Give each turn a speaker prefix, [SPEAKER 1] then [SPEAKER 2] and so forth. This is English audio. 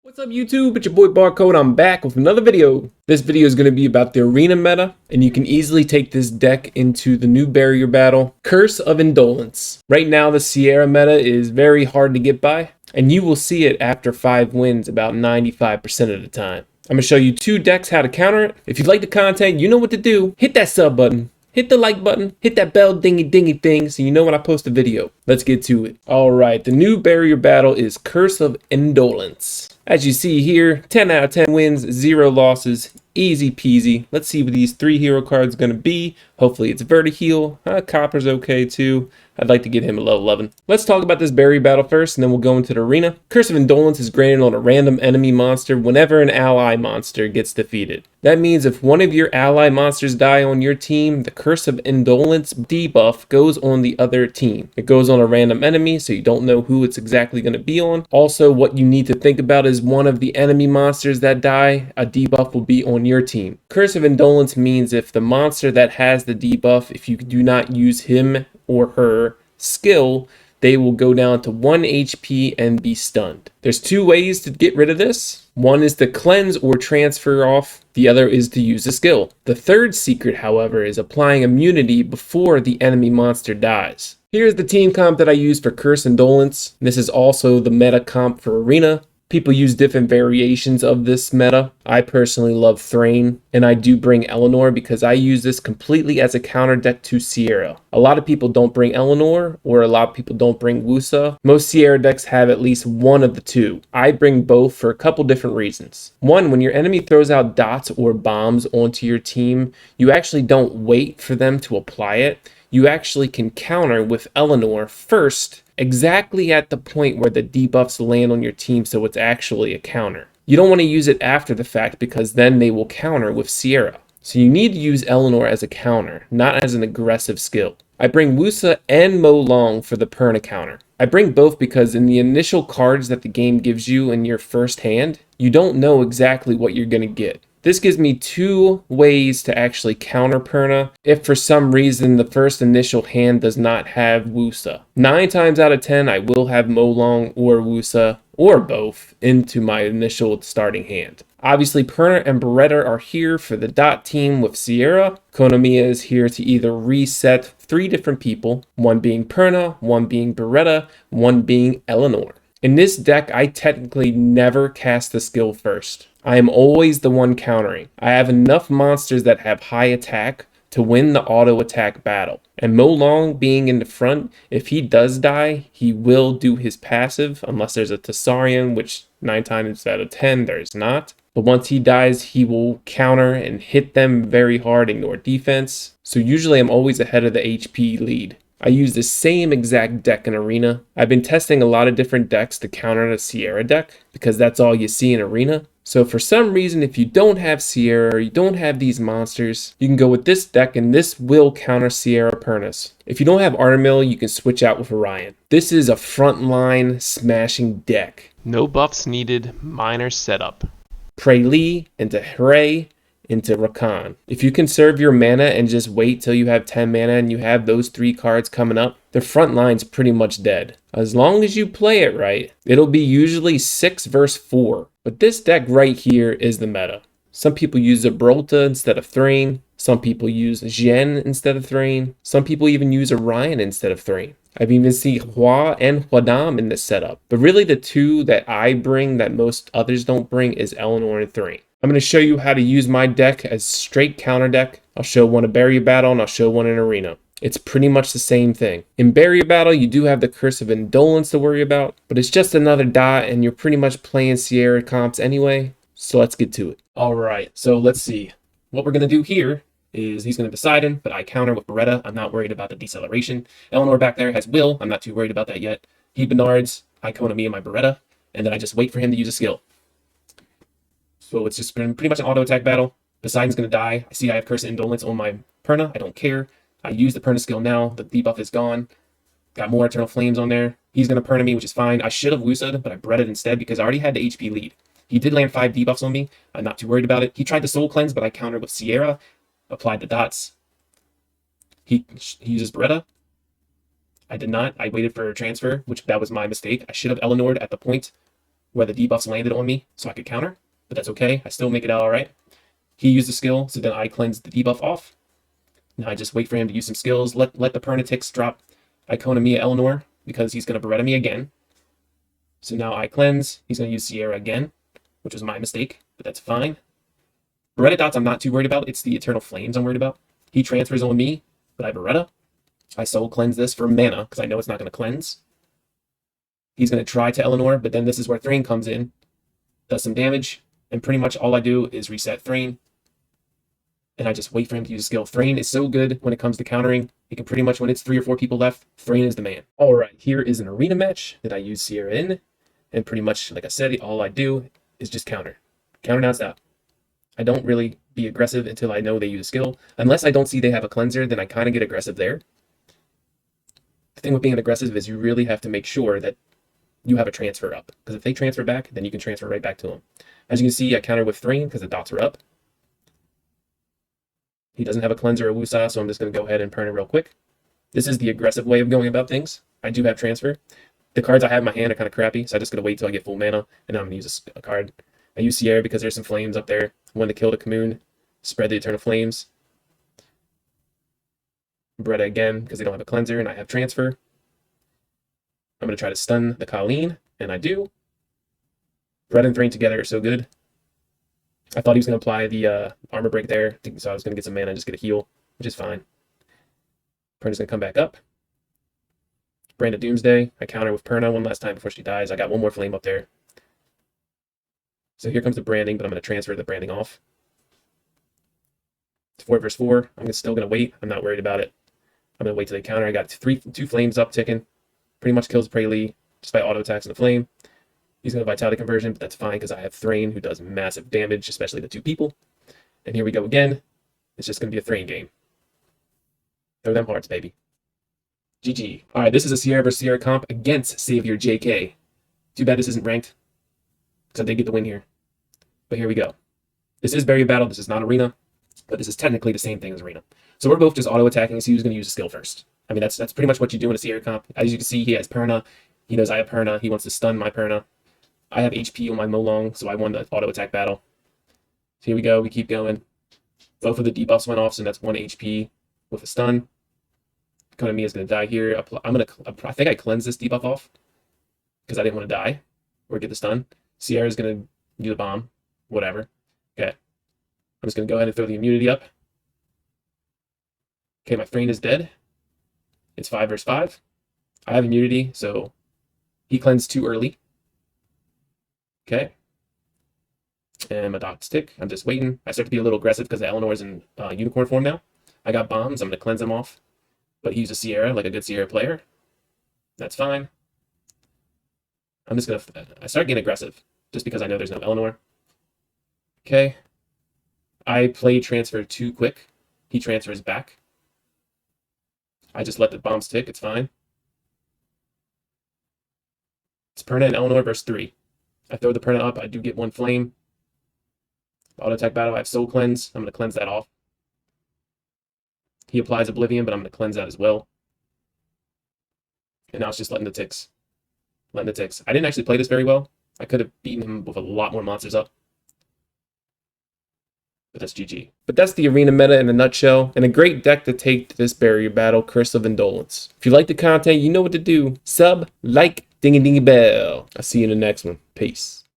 [SPEAKER 1] What's up YouTube? It's your boy Barcode. I'm back with another video. This video is going to be about the arena meta, and you can easily take this deck into the new barrier battle, Curse of Indolence. Right now the Sierra meta is very hard to get by, and you will see it after 5 wins about 95% of the time. I'm going to show you 2 decks how to counter it. If you like the content, you know what to do. Hit that sub button. Hit the like button, hit that bell dingy thing so you know when I post a video. Let's get to it. Alright, the new barrier battle is Curse of Indolence. As you see here, 10 out of 10 wins, 0 losses, easy peasy. Let's see what these 3 hero cards are going to be. Hopefully it's Vertiheal. Copper's okay too. I'd like to get him a level 11. Let's talk about this barrier battle first, and then we'll go into the arena. Curse of Indolence is granted on a random enemy monster whenever an ally monster gets defeated. That means if one of your ally monsters die on your team, the Curse of Indolence debuff goes on the other team. It goes on a random enemy, so you don't know who it's exactly going to be on. Also, what you need to think about is one of the enemy monsters that die, a debuff will be on your team. Curse of Indolence means if the monster that has the debuff, if you do not use him or her skill, they will go down to 1 HP and be stunned. There's 2 ways to get rid of this. One is to cleanse or transfer off. The other is to use a skill. The third secret, however, is applying immunity before the enemy monster dies. Here's the team comp that I use for Curse Indolence. This is also the meta comp for Arena. People use different variations of this meta. I personally love Thrain, and I do bring Eleanor because I use this completely as a counter deck to Sierra. A lot of people don't bring Eleanor, or a lot of people don't bring Wusa. Most Sierra decks have at least one of the 2. I bring both for a couple different reasons. One, when your enemy throws out dots or bombs onto your team, you actually don't wait for them to apply it. You actually can counter with Eleanor first, exactly at the point where the debuffs land on your team, so it's actually a counter. You don't want to use it after the fact because then they will counter with Sierra. So you need to use Eleanor as a counter, not as an aggressive skill. I bring Wusa and Mo Long for the Perna counter. I bring both because in the initial cards that the game gives you in your first hand, you don't know exactly what you're going to get. This gives me 2 ways to actually counter Perna if for some reason the first initial hand does not have Wusa. 9 times out of 10, I will have Mo Long or Wusa, or both, into my initial starting hand. Obviously, Perna and Beretta are here for the dot team with Sierra. Konomiya is here to either reset 3 different people, one being Perna, one being Beretta, one being Eleanor. In this deck, I technically never cast the skill first. I am always the one countering. I have enough monsters that have high attack to win the auto attack battle. And Mo Long being in the front, if he does die, he will do his passive, unless there's a Tessarian, which 9 times out of 10 there's not. But once he dies, he will counter and hit them very hard, ignore defense. So usually I'm always ahead of the HP lead. I use the same exact deck in Arena. I've been testing a lot of different decks to counter the Sierra deck, because that's all you see in Arena. So for some reason, if you don't have Sierra or you don't have these monsters, you can go with this deck and this will counter Sierra Pernas. If you don't have Artemil, you can switch out with Orion. This is a frontline smashing deck.
[SPEAKER 2] No buffs needed, minor setup.
[SPEAKER 1] Prelee into Hray into Rakan. If you conserve your mana and just wait till you have 10 mana and you have those 3 cards coming up, the front line's pretty much dead. As long as you play it right, it'll be usually 6 versus 4. But this deck right here is the meta. Some people use Gibraltar instead of Thrain. Some people use Zhen instead of Thrain. Some people even use Orion instead of Thrain. I've even seen Hua and Huadam in this setup. But really the 2 that I bring that most others don't bring is Eleanor and Thrain. I'm going to show you how to use my deck as straight counter deck. I'll show one in Barrier Battle and I'll show one in Arena. It's pretty much the same thing. In Barrier Battle, you do have the Curse of Indolence to worry about, but it's just another dot and you're pretty much playing Sierra comps anyway. So let's get to it. Alright, so let's see. What we're going to do here is he's going to Poseidon, but I counter with Beretta. I'm not worried about the deceleration. Eleanor back there has Will. I'm not too worried about that yet. He Bernards, I Konomiya my Beretta, and then I just wait for him to use a skill. So it's just been pretty much an auto attack battle. Poseidon's going to die. I see I have Curse of Indolence on my Perna. I don't care. I use the Perna skill now. The debuff is gone. Got more Eternal Flames on there. He's going to Perna me, which is fine. I should have Wusa'd, but I Bereta'd instead because I already had the HP lead. He did land 5 debuffs on me. I'm not too worried about it. He tried to Soul Cleanse, but I countered with Sierra. Applied the dots. He uses Beretta. I did not. I waited for a transfer, which that was my mistake. I should have Eleanored at the point where the debuffs landed on me so I could counter, but that's okay. I still make it out all right. He used the skill, so then I cleanse the debuff off. Now I just wait for him to use some skills. Let the Pernatix drop Iconomia Eleanor because he's going to Beretta me again. So now I cleanse. He's going to use Sierra again, which was my mistake, but that's fine. Beretta dots I'm not too worried about. It's the Eternal Flames I'm worried about. He transfers on me, but I Beretta. I soul cleanse this for mana because I know it's not going to cleanse. He's going to try to Eleanor, but then this is where Thrain comes in, does some damage, and pretty much all I do is reset Thrain, and I just wait for him to use a skill. Thrain is so good when it comes to countering. He can pretty much, when it's 3 or 4 people left, Thrain is the man. All right, here is an arena match that I use Sierra in, and pretty much, like I said, all I do is just counter. Counter non-stop. I don't really be aggressive until I know they use a skill. Unless I don't see they have a cleanser, then I kind of get aggressive there. The thing with being aggressive is you really have to make sure that you have a transfer up. Because if they transfer back, then you can transfer right back to them. As you can see, I counter with Thrain because the dots are up. He doesn't have a cleanser or Wusa, so I'm just going to go ahead and Perna real quick. This is the aggressive way of going about things. I do have transfer. The cards I have in my hand are kind of crappy, so I'm just going to wait till I get full mana, and then I'm going to use a card. I use Sierra because there's some flames up there. I wanted to kill the Commune, spread the Eternal Flames. Beretta again because they don't have a cleanser, and I have transfer. I'm going to try to stun the Colleen, and I do. Beretta and Thrain together are so good. I thought he was going to apply the armor break there, so I was going to get some mana and just get a heal, which is fine. Perna's going to come back up. Brand of Doomsday. I counter with Perna one last time before she dies. I got one more flame up there. So here comes the branding, but I'm going to transfer the branding off. It's 4 versus 4. I'm still going to wait. I'm not worried about it. I'm going to wait till they counter. I got 2 flames up ticking. Pretty much kills Prelude just by auto attacks in the flame. He's going to Vitality Conversion, but that's fine because I have Thrain, who does massive damage, especially the 2 people. And here we go again. It's just going to be a Thrain game. Throw them hearts, baby. GG. All right, this is a Sierra versus Sierra comp against Savior JK. Too bad this isn't ranked, because I did get the win here. But here we go. This is Barrier Battle. This is not Arena, but this is technically the same thing as Arena. So we're both just auto-attacking, so who's going to use a skill first. I mean, that's pretty much what you do in a Sierra comp. As you can see, he has Perna. He knows I have Perna. He wants to stun my Perna. I have HP on my Molong, so I won the auto-attack battle. So here we go. We keep going. Both of the debuffs went off, so that's 1 HP with a stun. Konami is going to die here. I think I cleansed this debuff off because I didn't want to die or get the stun. Sierra is going to do the bomb. Whatever. Okay. I'm just going to go ahead and throw the immunity up. Okay, my Thrain is dead. It's 5 versus 5. I have immunity, so he cleansed too early. Okay. And my dots tick. I'm just waiting. I start to be a little aggressive because the Eleanor's in unicorn form now. I got bombs. I'm going to cleanse them off. But he used a Sierra, like a good Sierra player. That's fine. I'm just going to... I start getting aggressive just because I know there's no Eleanor. Okay. I play transfer too quick. He transfers back. I just let the bombs tick. It's fine. It's Perna and Eleanor versus 3. I throw the Perna up. I do get 1 flame. Auto attack battle. I have Soul Cleanse. I'm going to cleanse that off. He applies Oblivion, but I'm going to cleanse that as well. And now it's just letting the ticks. Letting the ticks. I didn't actually play this very well. I could have beaten him with a lot more monsters up. But that's GG. But that's the arena meta in a nutshell, and a great deck to take to this barrier battle, Curse of Indolence. If you like the content, you know what to do. Sub, like, ding-a-ding-a bell. I'll see you in the next one. Peace.